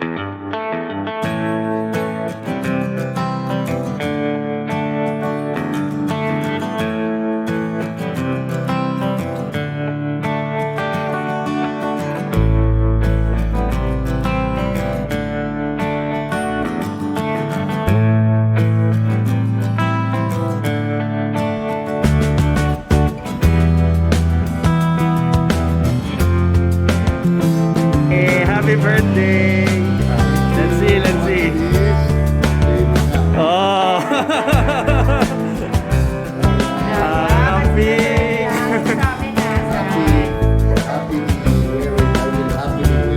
Happy birthday! Let's see, let's see. Oh! Happy!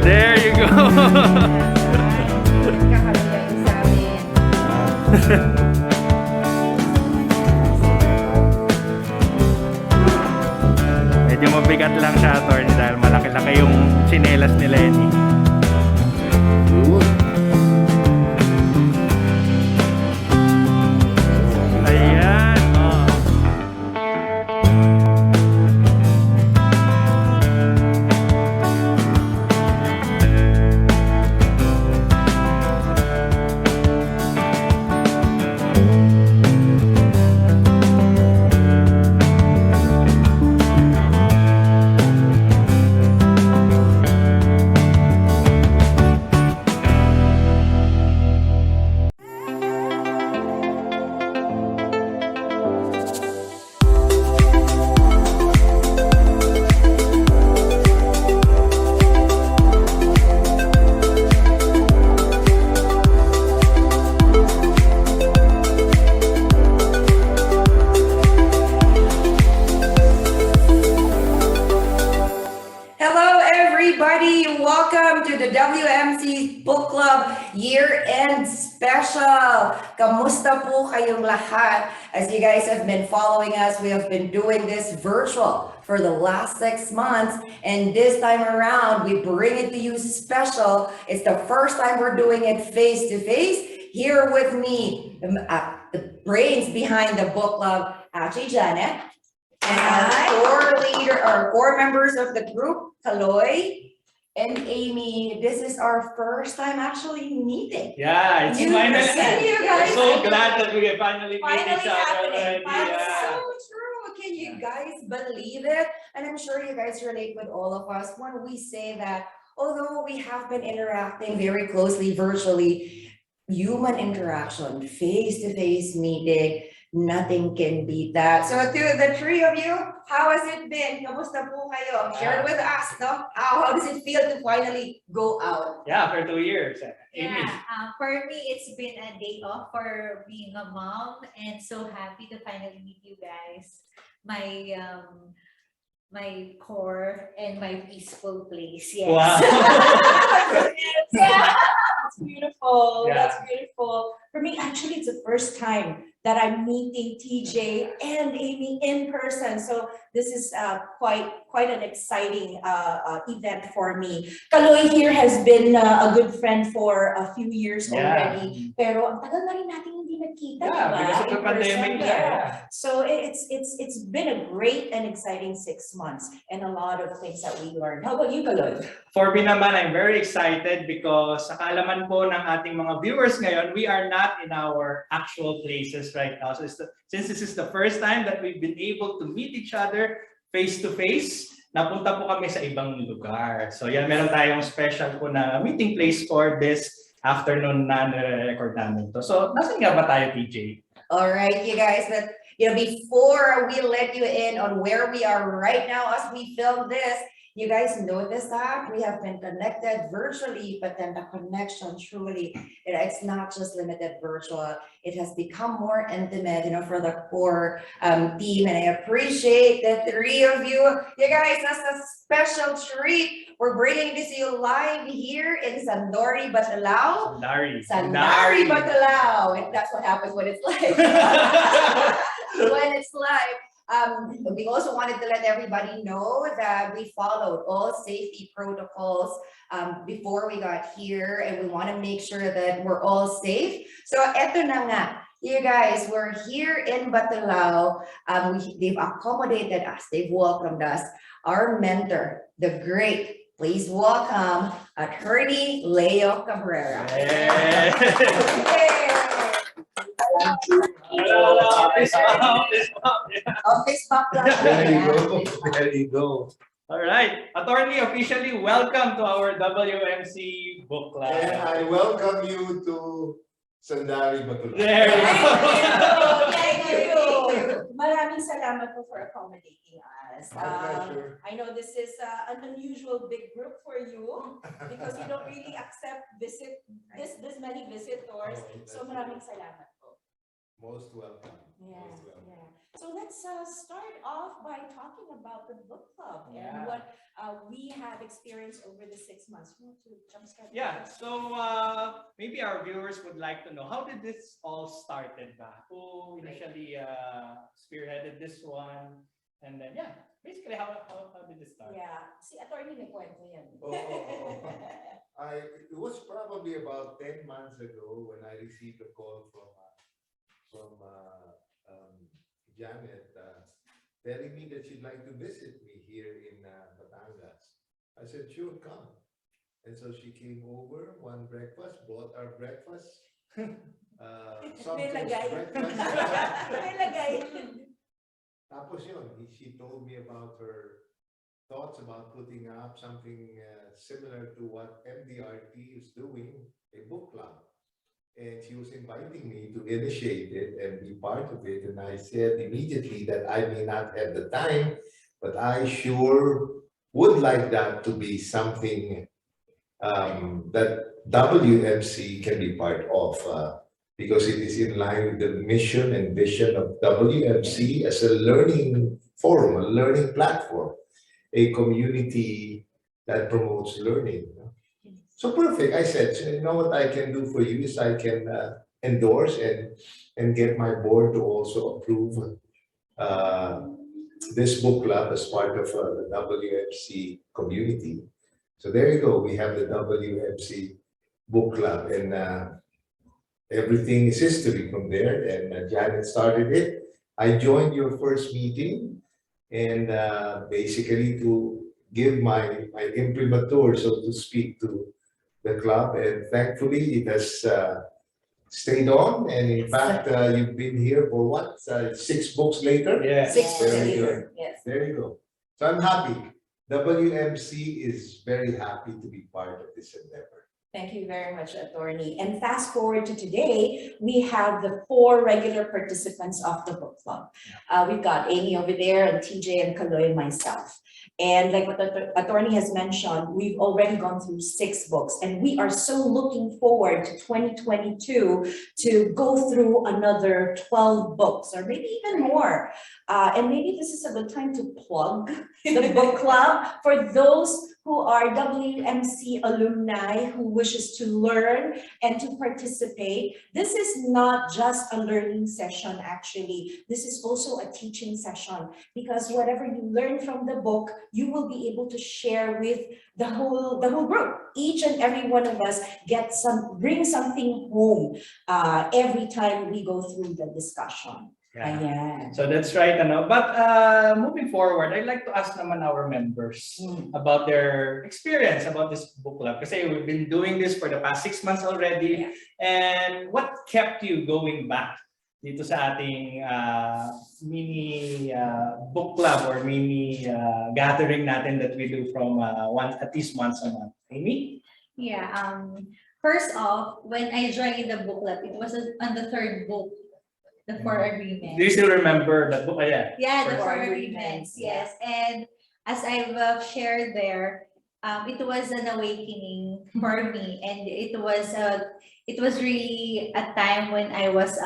There you go! Medyo mabigat lang siya, attorney, dahil malaki-laki yung tsinelas ni Lenny. Ayan, oh. Welcome to the WMC Book Club Year-End Special. Kamusta po kayong lahat? As you guys have been following us, we have been doing this virtual for the last 6 months. And this time around, we bring it to you special. It's the first time we're doing it face-to-face. Here with me, the brains behind the book club, actually Janet, and our core members of the group, Kaloy and Amy. This is our first time actually meeting. Yeah, it's finally. You guys. I'm so glad that we finally meet each other happening. already. That's so true. Can you guys believe it? And I'm sure you guys relate with all of us when we say that although we have been interacting very closely virtually, human interaction, face-to-face meeting, nothing can beat that. So to the three of you, how has it been? Kamusta po kayo? Share it with us, no? How does it feel to finally go out? Yeah, for 2 years. Amy. Yeah, for me, it's been a day off for being a mom, and so happy to finally meet you guys. My core and my peaceful place. Yes. Wow. Yeah, that's beautiful. Yeah. That's beautiful. For me, actually, it's the first time that I'm meeting TJ and Amy in person. So this is quite an exciting event for me. Kaloy here has been a good friend for a few years already. Pero ang tagal na rin natin hindi nagkita, Yeah, diba? because of the In pandemic. person, yeah. So it's been a great and exciting 6 months and a lot of things that we learned. How about you, Kaloy? For me naman, I'm very excited because sa kaalaman po ng ating mga viewers ngayon, we are not in our actual places right now. So since this is the first time that we've been able to meet each other face-to-face, napunta po kami sa ibang lugar. So yan, meron tayong special po na meeting place for this afternoon na nire-record namin to. So nasan nga ba tayo, TJ? All right, you guys, but before we let you in on where we are right now as we film this, you guys notice that we have been connected virtually, but then the connection truly, it's not just limited virtual. It has become more intimate, for the core team. And I appreciate the three of you. You guys, that's a special treat. We're bringing this to you live here in Sandori, Batalao. Sandari, Batalao. And that's what happens when it's live. When it's live. We also wanted to let everybody know that we followed all safety protocols before we got here, and we want to make sure that we're all safe. So eto na nga, you guys, we're here in Batalao. They've accommodated us, they've welcomed us. Our mentor, the great Please welcome Attorney Leo Cabrera. Yeah. Office pop lang. There you go. There you go. All right, attorney, officially welcome to our WMC book club. And I welcome you to Sandali Batula. There you go. Thank you. Maraming salamat po for accommodating us. My pleasure. I know this is an unusual big group for you because you don't really accept this many visitors. So maraming salamat po. Most welcome. Yeah, Most welcome. yeah. So let's start off by talking about the book club Yeah. and what we have experienced over the 6 months. You want to jumpstart? Yeah, so maybe our viewers would like to know, how did this all started ba? Who initially spearheaded this one? And then, yeah, basically, how did this start? Yeah, si attorney nagkwento yan. Oh. It was probably about 10 months ago when I received a call from Janet telling me that she'd like to visit me here in Batangas. I said, sure, come. And so she came over, one breakfast, bought our breakfast. Some May toast lagay. breakfast. May lagay. Tapos yun, she told me about her thoughts about putting up something similar to what MDRT is doing, a book club. And she was inviting me to initiate it and be part of it. And I said immediately that I may not have the time, but I sure would like that to be something that WMC can be part of, because it is in line with the mission and vision of WMC as a learning forum, a learning platform, a community that promotes learning. So perfect. I said, so you know what I can do for you is I can endorse and get my board to also approve this book club as part of the WMC community. So there you go. We have the WMC book club, and everything is history from there. And Janet started it. I joined your first meeting, and basically to give my imprimatur, so to speak, to the club, and thankfully it has stayed on, and in fact you've been here for what, 6 books later? Yeah. 6 Very years. good. Yes. There you go. So I'm happy. WMC is very happy to be part of this endeavor. Thank you very much, attorney. And fast forward to today, we have the 4 regular participants of the book club. We've got Amy over there, and TJ, and Kaloy, and myself. And like what the attorney has mentioned, we've already gone through 6 books, and we are so looking forward to 2022 to go through another 12 books, or maybe even more. And maybe this is a good time to plug the book club for those who are WMC alumni who wishes to learn and to participate. This is not just a learning session, actually. This is also a teaching session, because whatever you learn from the book, you will be able to share with the whole group. Each and every one of us bring something home every time we go through the discussion. Yeah. Ayan. So that's right, ano. But moving forward, I'd like to ask naman our members about their experience about this book club. Kasi we've been doing this for the past 6 months already. Yeah. And what kept you going back dito sa ating mini book club or mini gathering natin that we do from at least once a month? Amy? Yeah. First off, when I joined the book club, it was on the 3rd book, the 4 agreements. Do you still remember that book? Yeah. Yeah, the 4 4 agreements. agreements, Yes, and as I've shared there, it was an awakening for me, and it was really a time when I was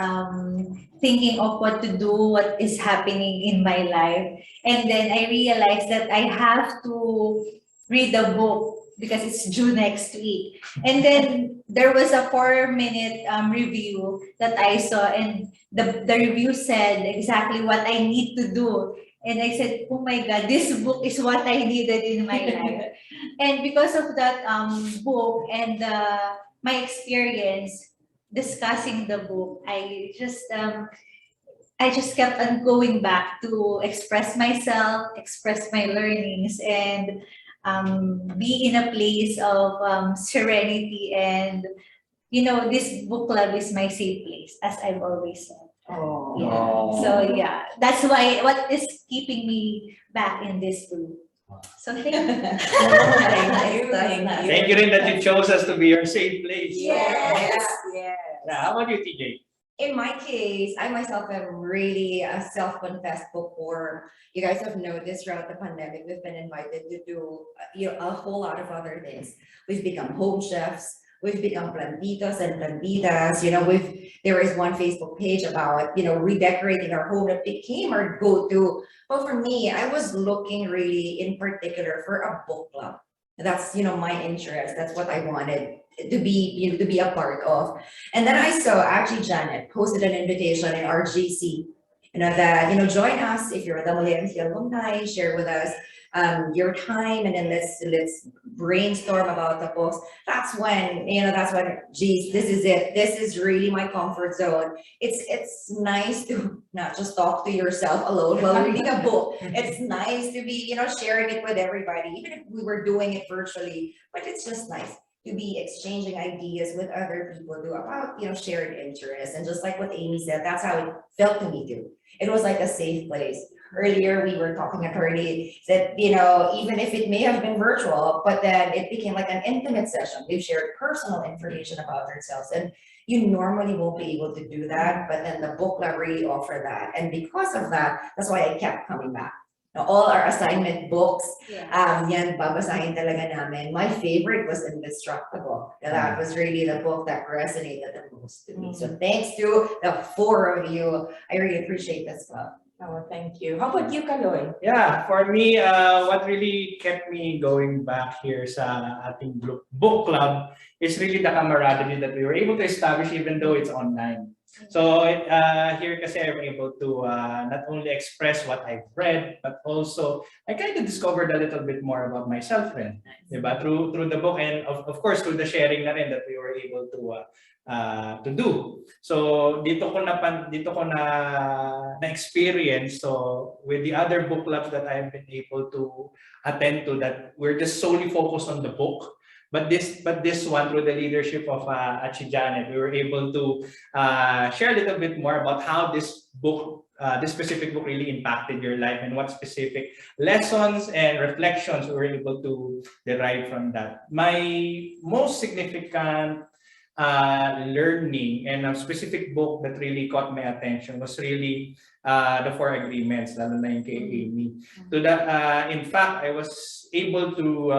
thinking of what to do, what is happening in my life, and then I realized that I have to read the book because it's due next week. And then there was a 4-minute review that I saw, and the review said exactly what I need to do. And I said, oh my God, this book is what I needed in my life. And because of that book and my experience discussing the book, I just kept on going back to express myself, express my learnings, and be in a place of serenity, and this book club is my safe place, as I've always said. Oh. Yeah. So yeah, that's why what is keeping me back in this group. So thank you. Thank you rin that you chose us to be your safe place. Yes, yes. Yeah, how about you, TJ? In my case, I myself am really a self-confessed bookworm. You guys have noticed throughout the pandemic, we've been invited to do, a whole lot of other things. We've become home chefs. We've become plantitos and plantitas. There is one Facebook page about, redecorating our home that became our go-to. But for me, I was looking really in particular for a book club. That's, my interest. That's what I wanted to be a part of. And then I saw actually Janet posted an invitation in RGC, that, join us if you're a WMC alumni, share with us your time, and then let's brainstorm about the books. That's when, geez, this is it. This is really my comfort zone. It's nice to not just talk to yourself alone while reading a book. It's nice to be, sharing it with everybody, even if we were doing it virtually, but it's just nice to be exchanging ideas with other people about, shared interests. And just like what Amy said, that's how it felt to me too. It was like a safe place. Earlier, we were talking, attorney said, even if it may have been virtual, but then it became like an intimate session. We've shared personal information about ourselves, and you normally won't be able to do that, but then the book club really offered that. And because of that, that's why I kept coming back. Now, all our assignment books, yan, babasahin talaga namin. My favorite was Indestructible. That was really the book that resonated the most to me. So thanks to the four of you. I really appreciate this club. Oh, thank you. How about you, Kaloy? Yeah, for me, what really kept me going back here sa ating book club is really the camaraderie that we were able to establish even though it's online. So here kasi I'm able to not only express what I've read, but also I kind of discovered a little bit more about myself rin, diba? Through the book, and of course through the sharing na rin that we were able to do. So dito ko na experience, so with the other book clubs that I've been able to attend to, that we're just solely focused on the book. But this one, through the leadership of Achi Janet, we were able to share a little bit more about how this specific book really impacted your life, and what specific lessons and reflections we were able to derive from that. My most significant learning and a specific book that really caught my attention was really the Four Agreements, lalo na yung kay Amy. So that, in fact, I was able to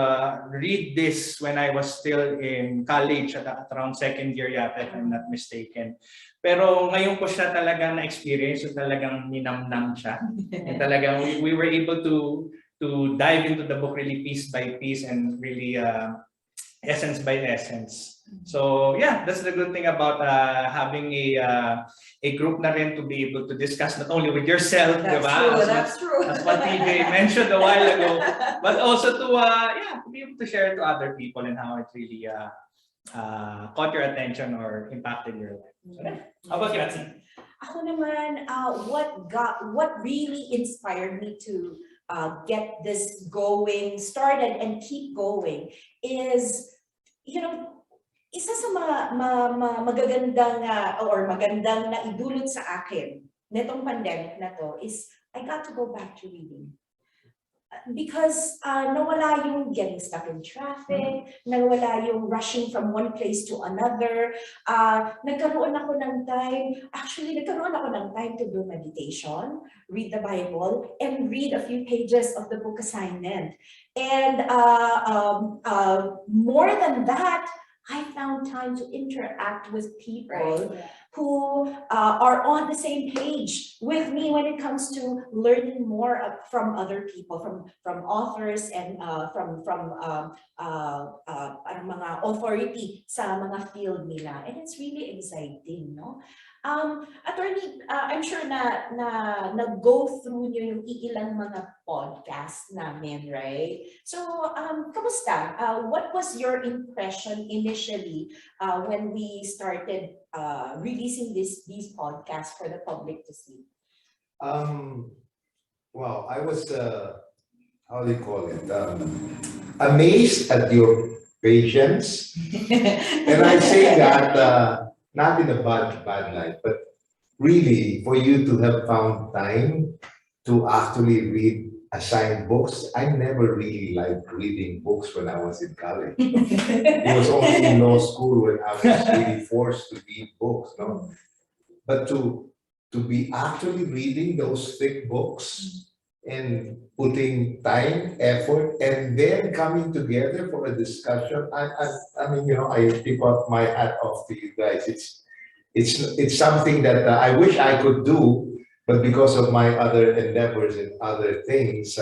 read this when I was still in college at around second year yata, if I'm not mistaken. Pero ngayon ko siya talaga na-experience, so talagang ninamnam siya. And talagang we were able to dive into the book really piece by piece, and really essence by essence. So yeah, that's the good thing about having a group na rin, to be able to discuss not only with yourself, That's diba? true, that's true. That's what TJ mentioned a while ago, but also to be able to share to other people, and how it really caught your attention or impacted your life. So, yeah. How about you, Atsi? Ako naman, what really inspired me to get this going, started and keep going is, isa sa magagandang na idulot sa akin netong pandemic na to is I got to go back to reading. Because nawala yung getting stuck in traffic, nawala yung rushing from one place to another. Nagkaroon ako ng time to do meditation, read the Bible, and read a few pages of the book assignment. And more than that, I found time to interact with people who are on the same page with me when it comes to learning more from other people, from authors, and from mga authority sa mga field nila. And it's really exciting, no? Attorney, I'm sure na go through nyo yung ilang mga podcast namin, right? So, kamusta? What was your impression initially when we started releasing these podcasts for the public to see? Well, I how do you call it? Amazed at your patience. And I say that not in a bad light, but really for you to have found time to actually read assigned books. I never really liked reading books when I was in college. It was only in law school when I was really forced to read books, no? But to be actually reading those thick books and putting time, effort, and then coming together for a discussion. I mean, I tip up my hat off to you guys. It's something that I wish I could do, but because of my other endeavors and other things,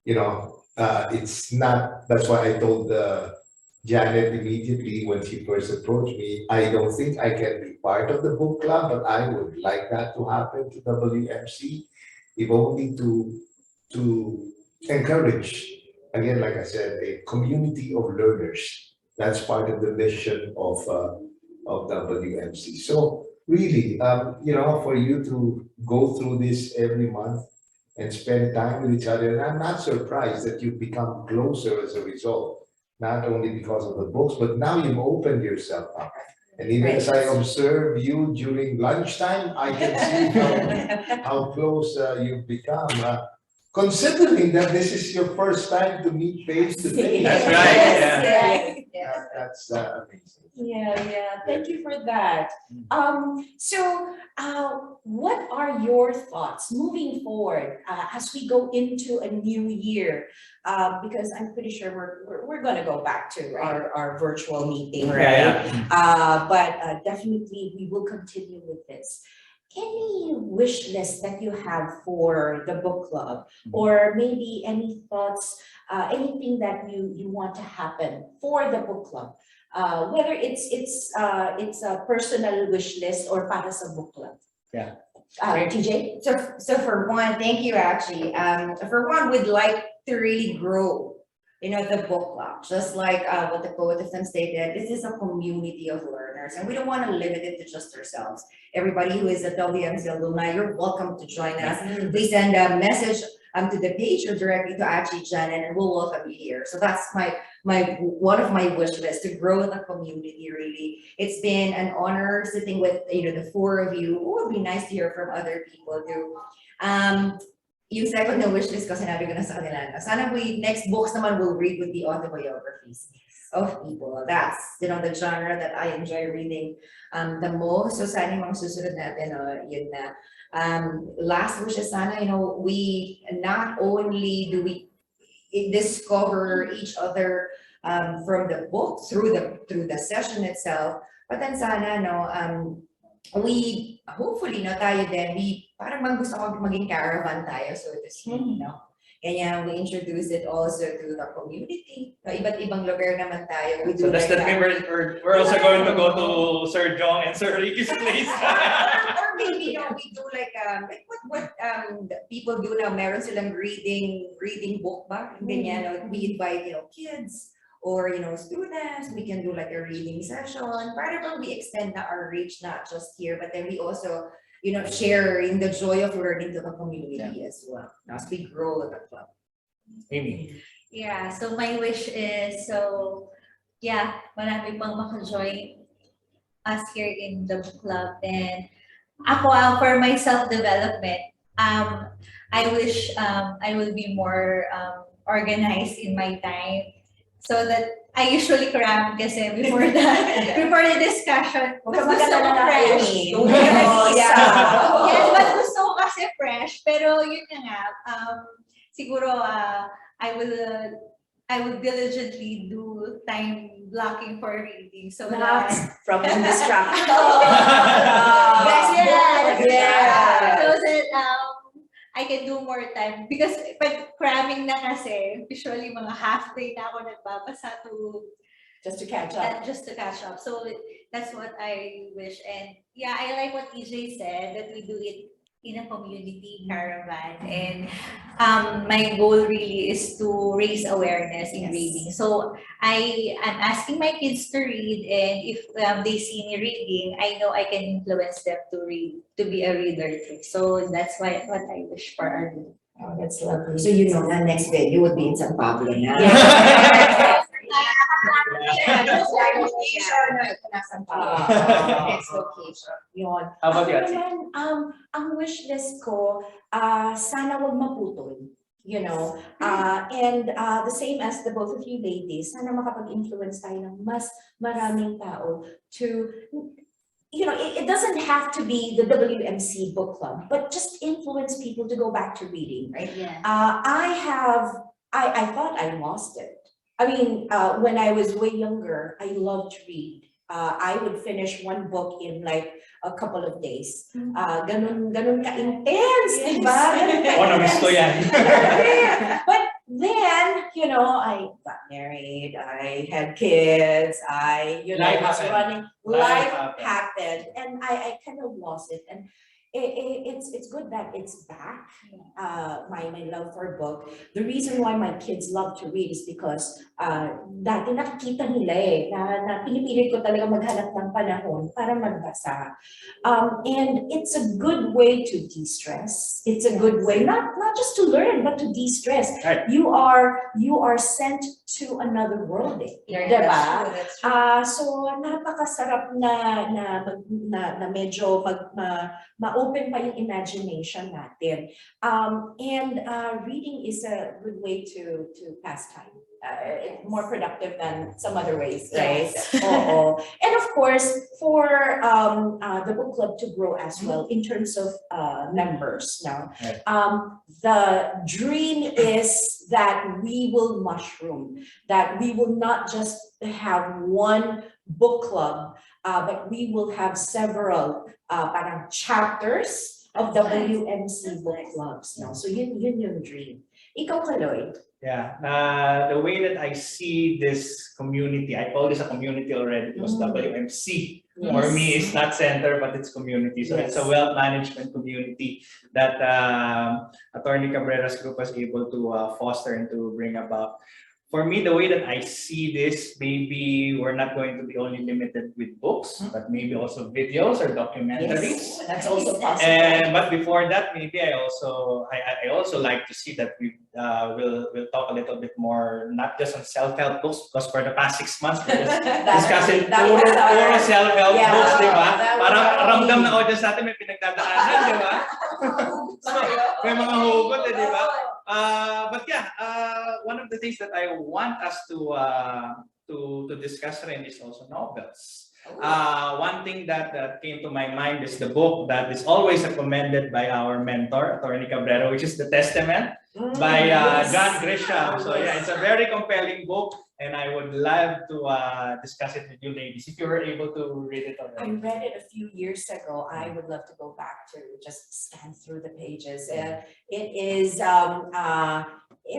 it's not. That's why I told Janet immediately when she first approached me. I don't think I can be part of the book club, but I would like that to happen to WMC, if only to encourage, again, like I said, a community of learners. That's part of the mission of WMC. So really, for you to go through this every month and spend time with each other, and I'm not surprised that you've become closer as a result, not only because of the books, but now you've opened yourself up. And even as I observe you during lunchtime, I can see how close you've become. Considering that this is your first time to meet face to face. That's right, yeah. That's amazing. Yeah, thank you for that. What are your thoughts moving forward as we go into a new year? Because I'm pretty sure we're gonna go back to our virtual meeting, right? But definitely we will continue with this. Any wish list that you have for the book club, or maybe any thoughts, anything that you want to happen for the book club? Whether it's a personal wish list or para sa book club. Yeah. TJ? So for one, thank you actually. For one, we'd like to really grow, the book club. Just like what the quote of them stated, this is a community of learners, and we don't want to limit it to just ourselves. Everybody who is a WMC alumni, you're welcome to join us. Please send a message to the page or directly to actually Janet, and we'll welcome you here. So that's my one of my wish lists, to grow the community. Really, it's been an honor sitting with the four of you. It would be nice to hear from other people too. Yung second na wish list ko, sinabi ko na sa kanila, sana next books naman we'll read with the autobiographies of people. That's, the genre that I enjoy reading the most. So sana yung mga susunod natin, yun na. Last wish is sana, we not only do we discover each other from the book through the session itself, but then sana, we hopefully tayo din, parang gusto ko maging caravan tayo, so to speak, Kaya we introduce it also to the community. Iba't ibang lugar naman tayo. So does that mean we're also going to go to Sir Jong and Sir Ricky's place? Or maybe we do like what people do now, meron silang reading book ba? Ganyan, we invite kids or students. We can do like a reading session. Para bang we extend our reach not just here, but then we also share in the joy of learning to the community as well as we grow the club. Amy. Yeah, so my wish is, marami pang maka-join us here in the book club. And ako, for my self-development, I wish I will be more organized in my time, so that I usually cram kasi before the discussion. Mas gusto ko fresh. Yes, mas gusto ko kasi fresh. Pero yun nga, siguro I will diligently do time blocking for reading. So that from distraction. Yeah. So that I can do more time, because pag cramming na kasi, usually mga half day na ako nagbabasa just to catch up. So that's what I wish. And yeah, I like what EJ said, that we do it in a community caravan. And my goal really is to raise awareness in reading. So I'm asking my kids to read, and if they see me reading, I know I can influence them to read, to be a reader too. So that's what I wish for our Oh, that's lovely. So you know na next day you would be in San Pablo na. Yeah. San Pablo. Next location. Yun. How about Ako you, Ate? naman, ang wish list ko, sana wag maputol. You know, and the same as the both of you ladies, sana makapag-influence tayo ng mas maraming tao to, you know, it doesn't have to be the WMC book club, but just influence people to go back to reading. Right? Yeah. I thought I lost it. I mean, when I was way younger, I loved to read. I would finish one book in like a couple of days. Ganun ka-intense, Yes. diba? Ganun Oh, na-miss ko yan. But then, you know, I got married, I had kids, Life was happened. running, Life life happened, and I kind of lost it. And it's good that it's back, my love for a book. The reason why my kids love to read is because dati nakikita nila na pinipilit ko talaga maghanap ng panahon para magbasa. And it's a good way to de-stress. It's a good way, not just to learn, but to de-stress. Right. You are sent to another world, diba? So napakasarap na medyo ma-open pa yung imagination natin. And reading is a good way to pass time. More productive than some other ways, right? Oo. And of course, for the book club to grow as well in terms of members now. Right. The dream is that we will mushroom, that we will not just have one book club, but we will have several parang chapters of WMC book clubs. No? So yun yung dream. Ikaw, Kaloy. Yeah, the way that I see this community, I call this a community already because WMC for me is not center, but it's community. So it's a Yes. wealth management community that Attorney Cabrera's group was able to foster and to bring about. For me, the way that I see this, maybe we're not going to be only limited with books, but maybe also videos or documentaries. Yes, that's also possible. And but before that, maybe I also like to see that we'll talk a little bit more, not just on self-help books, because for the past 6 months we're just discussing puro self-help books, di ba? Parang ramdam na audience natin may pinagdadaanan, di ba? So, may mga hugot, di ba? But yeah, one of the things that I want us to discuss rin is also novels. One thing that came to my mind is the book that is always recommended by our mentor, Attorney Cabrera, which is The Testament by John Grisham. So yeah, it's a very compelling book, and I would love to discuss it with you ladies if you were able to read it I already. read it a few years ago. I would love to go back to just scan through the pages. It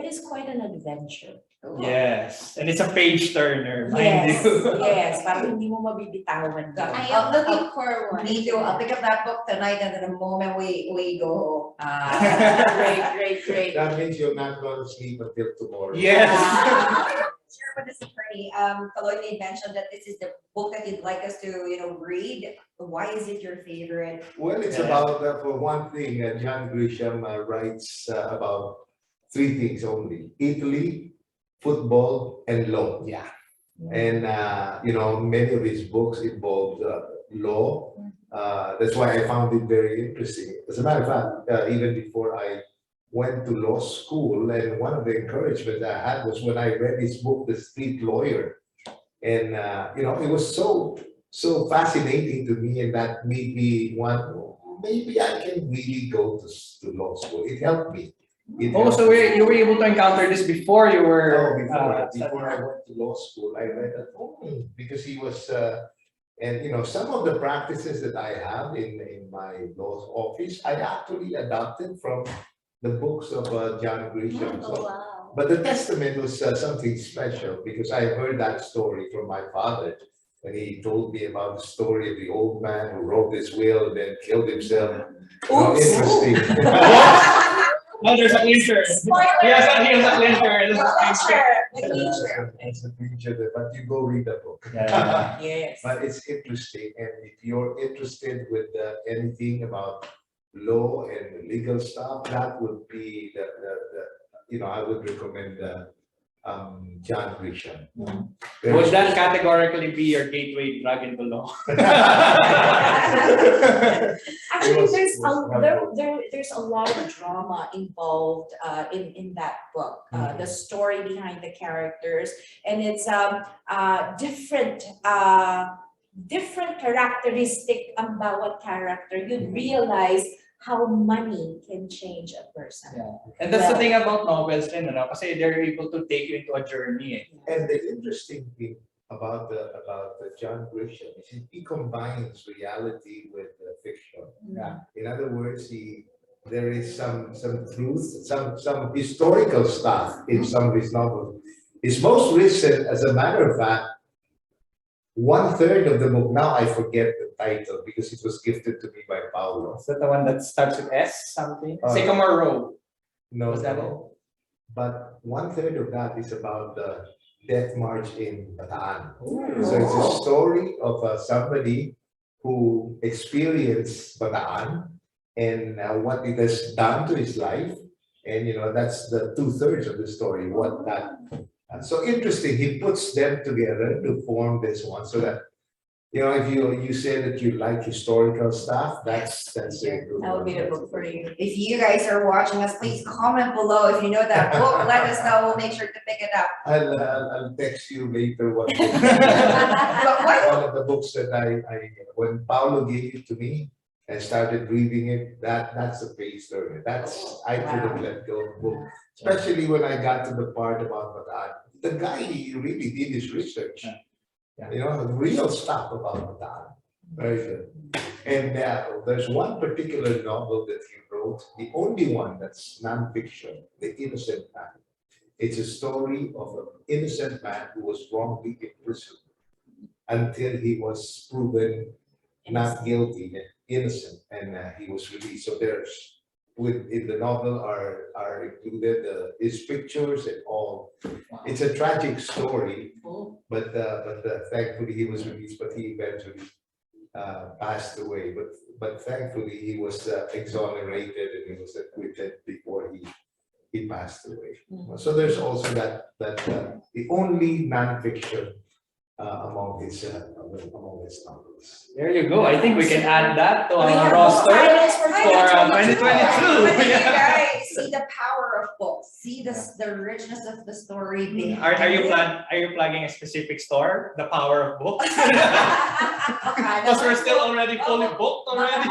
is quite an adventure. Yes, and it's a page turner, mind you. Yes, parang hindi mo mabibitawan. yun. I am looking forward. Me too. I'll pick up that book tonight, and the moment we go, Great. That means you're not going to sleep until tomorrow. Yes. Sure, but this attorney, Kaloy made mention that this is the book that you'd like us to, read. Why is it your favorite? Well, it's Yeah. about, for one thing, John Grisham writes about 3 things only: Italy, football, and law. Yeah. And, many of his books involve law. That's why I found it very interesting. As a matter of fact, even before I went to law school, and one of the encouragements I had was when I read his book, The Street Lawyer. And, it was so fascinating to me, and that made me want, maybe I can really go to law school. It helped me. Oh, so you were able to encounter this before you were Before I went to law school, I read that because he was, and some of the practices that I have in my law office, I actually adopted from the books of John Grisham. Oh, So, wow. but the Testament was something special because I heard that story from my father when he told me about the story of the old man who wrote his will and then killed himself. Interesting. Oh, there's a clincher. Spoiler! He has a clincher. There's a It's a picture there, but you go read the book. Yeah. Yes. But it's interesting, and if you're interested with anything about law and legal stuff, that would be I would recommend John Grisham. Would that categorically be your gateway drug into law? Actually, was- there's was there's a lot of drama involved in that book. The story behind the characters, and it's different characteristic ang bawat character. You'd realize how money can change a person. And that's the thing about novels din, kasi they're able to take you into a journey. And the interesting thing about the John Grisham is he combines reality with fiction. Yeah. In other words, there is some truth, some historical stuff in some of his novels. His most recent, as a matter of fact, 1/3 of the book. Now I forget the title because it was gifted to me by Paulo. Is that the one that starts with S something? Uh, Sycamore Road. No, Was that no. But 1/3 of that is about the death march in Bataan. So it's a story of somebody who experienced Bataan and what it has done to his life. And that's the 2/3 of the story. What that. So interesting. He puts them together to form this one, so that if you say that you like historical stuff, that's a good That would be the one. book for you. If you guys are watching us, please comment below. If you know that book, let us know. We'll make sure to pick it up. I'll text you later what But what one of the books that I when Paulo gave it to me, I started reading it. That's a page turner. I couldn't let go of the book, especially when I got to the part about Bataan. The guy, he really did his research. Yeah. Real stuff about Bataan. Very good. And there's one particular novel that he wrote, the only one that's nonfiction, The Innocent Man. It's a story of an innocent man who was wrongly imprisoned until he was proven not guilty, innocent, and he was released. So in the novel are included his pictures and all. It's a tragic story, but thankfully he was released. But he eventually passed away. But thankfully he was exonerated and he was acquitted before he passed away. So there's also that the only nonfiction among his novels. There you go. I think we can add that to We our have roster finals for for But 2022. then you Yeah. guys see the power of books, see the richness of the story behind Are you it. plugging a specific store? The power of books? Akala Because we're ko- still already fully booked already.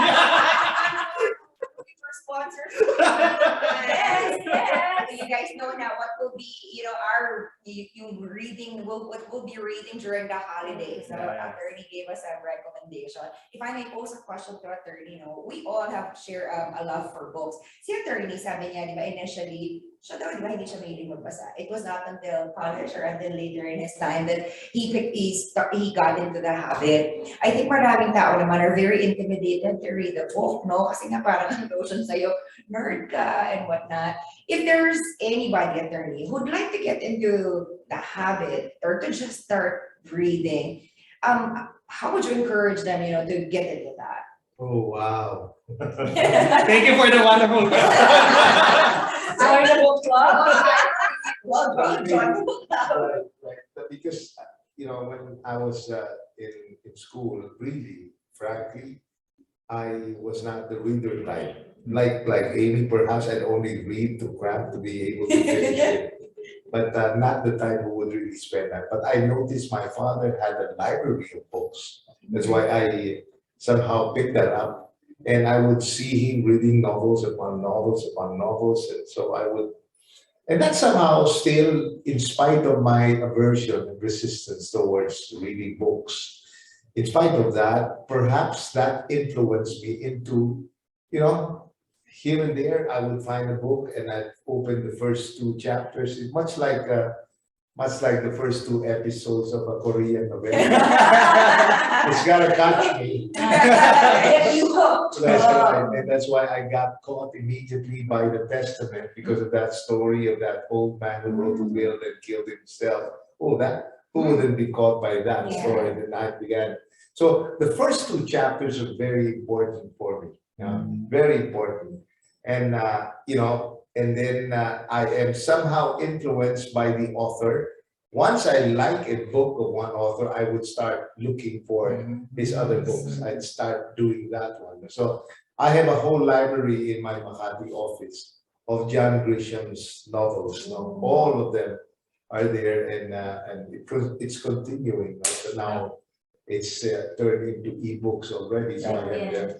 Looking for sponsors. Yes, yes. You guys know now what will be, you reading, what we'll be reading during the holidays. So Yeah. attorney gave us a recommendation. If I may pose a question to attorney, we all have share a love for books. Si attorney, sabi niya, di ba, initially, siya daw, di ba, hindi siya mahilig magbasa. It was not until college or until later in his time that he got into the habit. I think maraming tao naman are very intimidated to read a book, no? Kasi nga parang ang notion sa'yo, nerd ka and whatnot. If there's anybody, attorney, who'd like to get into the habit or to just start reading, how would you encourage them, to get into that? Oh wow! Thank you for the wonderful Join the book club. Well, join the book club. Right. Because when I was in school, really, frankly, I was not the reader type. Like Amy, perhaps I'd only read to cram to be able to finish it. But not the type who would really spend that. But I noticed my father had a library of books. That's why I somehow picked that up. And I would see him reading novels upon novels upon novels. And so I would, and that somehow still, in spite of my aversion and resistance towards reading books, in spite of that, perhaps that influenced me into, here and there, I would find a book and I'd open the first 2 chapters. It's much like the first 2 episodes of a Korean novella. It's gotta catch me. Get you hooked. That's right. And that's why I got caught immediately by the Testament because of that story of that old man who wrote a will and killed himself. Oh, who wouldn't be caught by that story? And I began. So the first 2 chapters are very important for me. Very important. And, and then I am somehow influenced by the author. Once I like a book of one author, I would start looking for his other books. I'd start doing that one. So I have a whole library in my Makati office of John Grisham's novels. Now, all of them are there, and it's continuing. So now it's turned into ebooks already. So I have them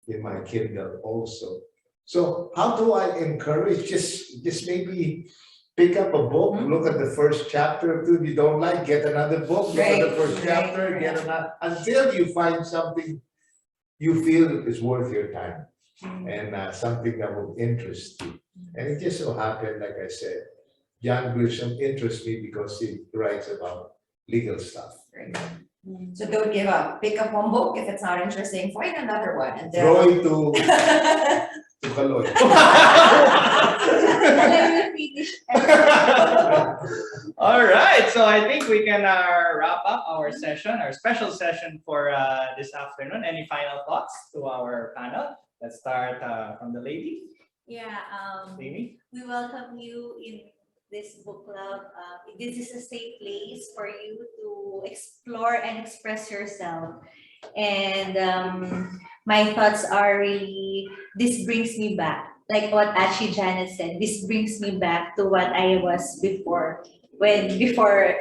in my Kindle also. So how do I encourage? Just maybe pick up a book, look at the first chapter or two. If you don't like, get another book, look at the first chapter, get another, until you find something you feel is worth your time and something that will interest you. And it just so happened, like I said, John Grisham interests me because he writes about legal stuff. So don't give up. Pick up one book. If it's not interesting, find another one. And then... Throw it to Kaloy. All right, so I think we can wrap up our session, our special session for this afternoon. Any final thoughts to our panel? Let's start from the lady. Yeah, Amy? we welcome you in this book club. This is a safe place for you to explore and express yourself. And my thoughts are really, this brings me back, like what Achi Janet said, this brings me back to what I was before, before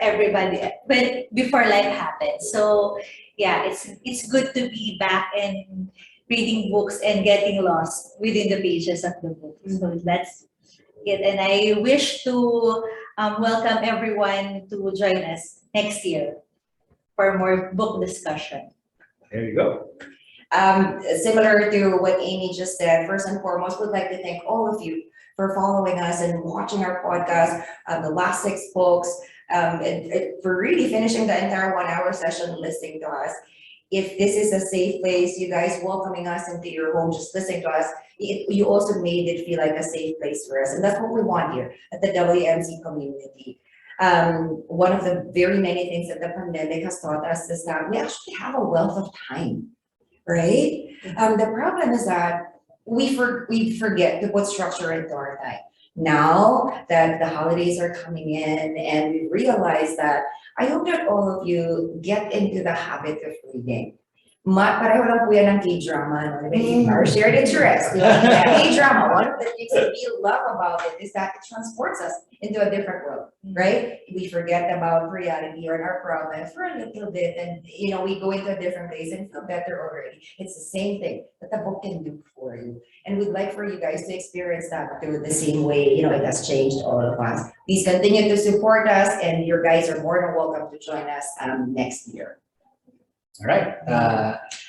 life happened. So yeah, it's good to be back and reading books and getting lost within the pages of the book. So that's it. And I wish to welcome everyone to join us next year for more book discussion. There you go. Similar to what Amy just said, first and foremost, we'd like to thank all of you for following us and watching our podcast, the last 6 books, and for really finishing the entire 1-hour session listening to us. If this is a safe place, you guys welcoming us into your home, just listening to us, you also made it feel like a safe place for us. And that's what we want here at the WMC community. One of the very many things that the pandemic has taught us is that we actually have a wealth of time, right? The problem is that we forget to put structure into our time. Now that the holidays are coming in and we realize that, I hope that all of you get into the habit of reading. Pareho lang po yan ng K-drama, no? Our shared interest. K-drama, one of the things that we love about it is that it transports us into a different world, right? We forget about reality or our problems for a little bit, and we go into a different place and feel better already. It's the same thing that the book can do for you. And we'd like for you guys to experience that through the same way, it has changed all of us. Please continue to support us, and your guys are more than welcome to join us next year. All right,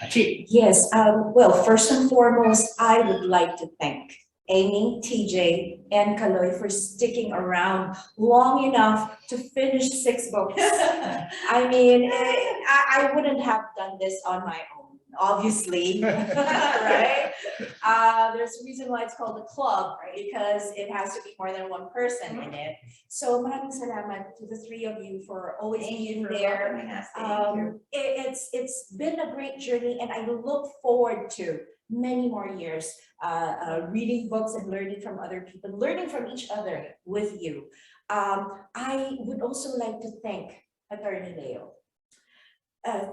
Achi. Yes, well, first and foremost, I would like to thank Amy, TJ, and Kaloy for sticking around long enough to finish 6 books. I mean, I wouldn't have done this on my own, obviously, right? There's a reason why it's called a club, right? Because it has to be more than one person in it. So maraming salamat to the 3 of you for always being there. It's been a great journey, and I look forward to many more years reading books and learning from other people, learning from each other with you. I would also like to thank Attorney Leo.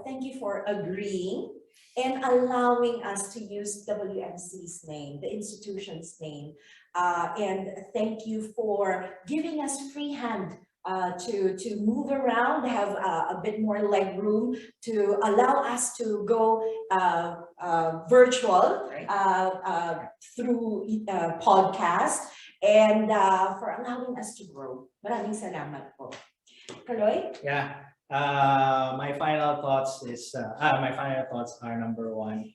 Thank you for agreeing and allowing us to use WMC's name, the institution's name. And thank you for giving us free hand to move around, have a bit more leg room, to allow us to go virtual through podcast, and for allowing us to grow. Maraming salamat po. Kaloy? Yeah. My final thoughts are, number one,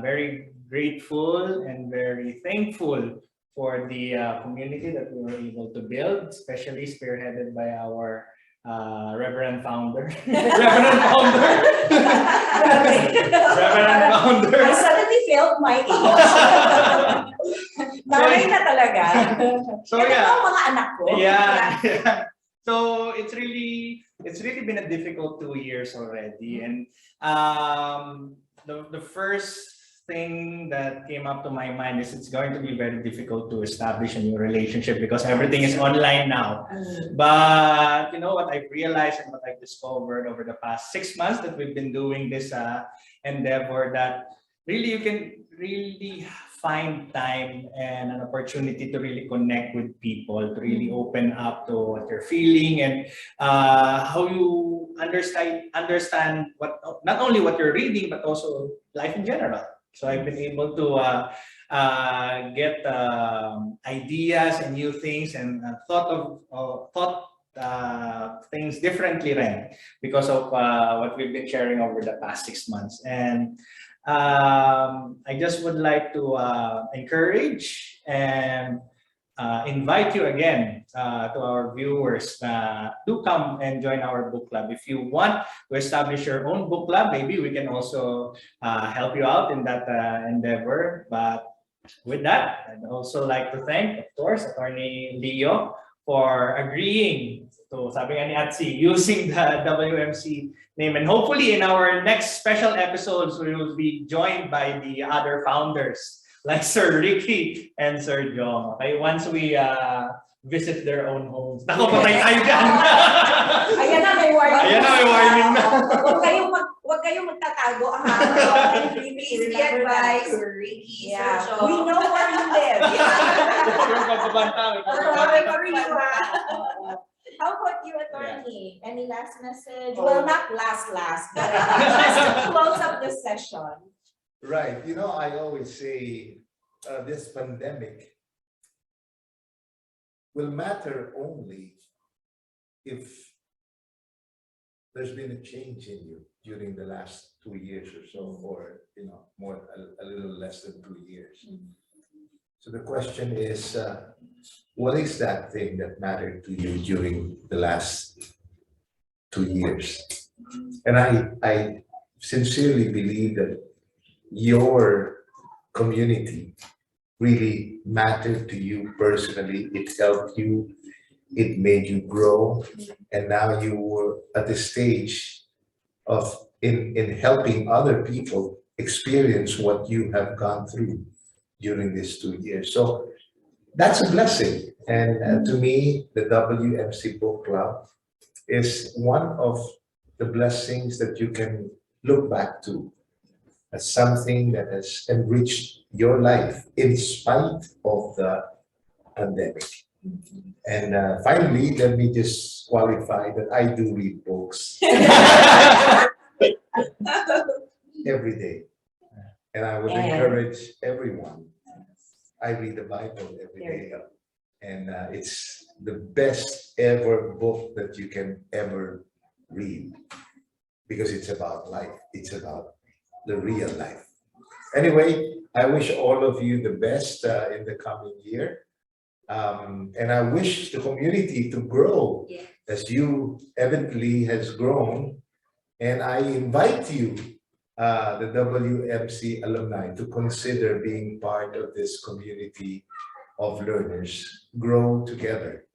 very grateful and very thankful for the community that we were able to build, especially spearheaded by our Reverend Founder. Reverend Founder. I suddenly failed my age. Nanay na talaga. So Ito yeah. ang mga anak ko. Yeah. So it's really been a difficult 2 years already, and the first thing that came up to my mind is it's going to be very difficult to establish a new relationship because everything is online now. But you know what I've realized and what I've discovered over the past 6 months that we've been doing this endeavor, that really you can really find time and an opportunity to really connect with people, to really open up to what you're feeling and how you understand what, not only what you're reading, but also life in general. So I've been able to get ideas and new things and thought things differently, rin, because of what we've been sharing over the past 6 months. And I just would like to encourage and invite you again to our viewers, do come and join our book club. If you want to establish your own book club, maybe we can also help you out in that endeavor. But with that, I'd also like to thank, of course, Attorney Leo for agreeing to, sabi nga ni Atsi, using the WMC name. And hopefully in our next special episodes, we will be joined by the other founders like Sir Ricky and Sir Jong. Okay, once we visit their own homes. Nako, patay tayo dyan! Ayan na, may warning. Ayan na, may warning na. Huwag kayong magtatago. Please be advised, Sir Ricky, Sir Jong. We know where you live. Yung pagbabanta, may pagbabanta. How about you, Attorney? Any last message? Oh. Well, not last, but just to close up the session. Right. You know, I always say this pandemic will matter only if there's been a change in you during the last 2 years or so, or a little less than 2 years. So the question is, what is that thing that mattered to you during the last 2 years? And I sincerely believe that your community really mattered to you personally. It helped you, it made you grow, and now you were at the stage of in helping other people experience what you have gone through during these 2 years. So that's a blessing. And to me, the WMC Book Club is one of the blessings that you can look back to as something that has enriched your life in spite of the pandemic. And finally, let me just qualify that I do read books every day. And I would encourage everyone. I read the Bible every day. And it's the best ever book that you can ever read, because it's about life. It's about the real life. Anyway, I wish all of you the best in the coming year. And I wish the community to grow as you evidently has grown. And I invite you, the WMC alumni, to consider being part of this community of learners. Grow together.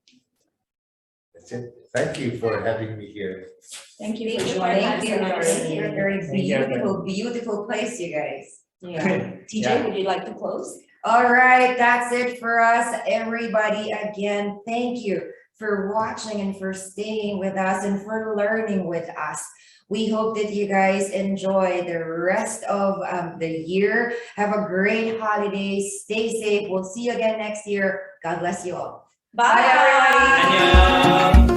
That's it. Thank you for having me here. Thank you for Thank joining you. us. Very Thank you. beautiful place, you guys. Yeah. TJ, Yeah. would you like to close? All right, that's it for us, everybody. Again, thank you for watching and for staying with us and for learning with us. We hope that you guys enjoy the rest of the year. Have a great holiday. Stay safe. We'll see you again next year. God bless you all. Bye, everybody. Annyeong!